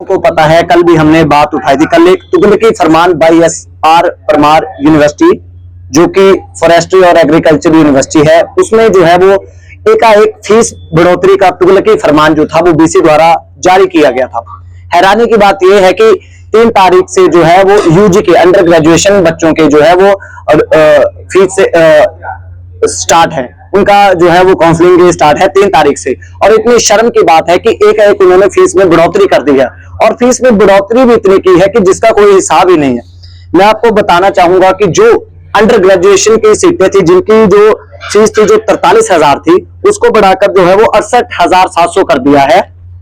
आपको पता है कल भी हमने बात उठाई थी, कल एक तुगलकी फरमान बाई SR परमार यूनिवर्सिटी जो कि फॉरेस्ट्री और एग्रीकल्चर यूनिवर्सिटी है, उसमें जो है वो एकाएक फीस बढ़ोतरी का तुगलकी फरमान जो था वो BC द्वारा जारी किया गया था। हैरानी की बात यह है कि 3 तारीख से जो है वो UG के अंडर ग्रेजुएशन बच्चों के जो है वो फीस से स्टार्ट है, उनका जो है वो काउंसलिंग स्टार्ट है 3 तारीख से। और इतनी शर्म की बात है कि एक उन्होंने फीस में बढ़ोतरी कर दी है, और फीस में बढ़ोतरी भी इतनी की है कि जिसका कोई हिसाब ही नहीं है। मैं आपको बताना चाहूंगा कि जो अंडर ग्रेजुएशन की सीटें थी जिनकी जो फीस थी जो 43,000 थी, उसको बढ़ाकर जो है वो 68,700 कर दिया है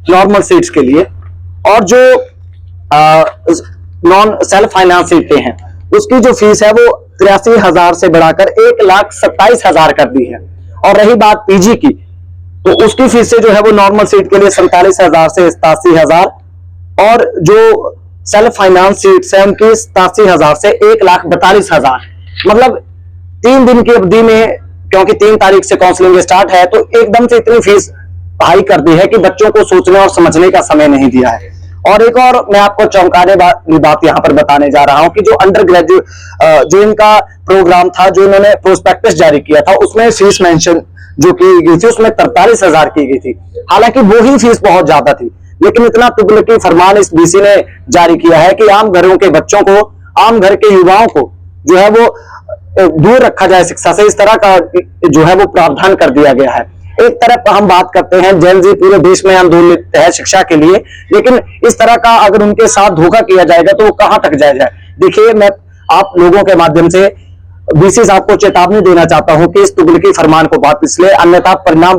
नॉर्मल सीट्स के लिए। और जो नॉन सेल्फ फाइनेंस सीटें हैं उसकी जो फीस है वो 83,000 से बढ़ाकर 1,27,000 कर दी है। और रही बात PG की, तो उसकी फीस से जो है वो नॉर्मल सीट के लिए 47,000 से 87,000, और जो सेल्फ फाइनेंस सीट्स है उनकी 87,000 से 1,42,000। मतलब 3 दिन की अवधि में, क्योंकि 3 तारीख से काउंसलिंग स्टार्ट है, तो एकदम से इतनी फीस हाई कर दी है कि बच्चों को सोचने और समझने का समय नहीं दिया है। और एक और मैं आपको चौंकाने वाली बात यहां पर बताने जा रहा हूं कि जो अंडर ग्रेजुएट जो इनका प्रोग्राम था, जो इन्होंने प्रोस्पेक्टस जारी किया था, उसमें फीस मेंशन जो की गई थी उसमें 43,000 की गई थी। हालांकि वो ही फीस बहुत ज्यादा थी, लेकिन इतना तुगलकी फरमान इस BC ने जारी किया है कि आम घरों के बच्चों को, आम घर के युवाओं को जो है वो दूर रखा जाए शिक्षा से, इस तरह का जो है वो प्रावधान कर दिया गया है। एक तरफ हम बात करते हैं जेन जी पूरे देश में आंदोलित है शिक्षा के लिए, लेकिन इस तरह का अगर उनके साथ धोखा किया जाएगा तो वो कहां तक जाएगा। देखिए, मैं आप लोगों के माध्यम से BC साहब को चेतावनी देना चाहता हूं कि इस तुगलकी फरमान को वापस ले, अन्यथा परिणाम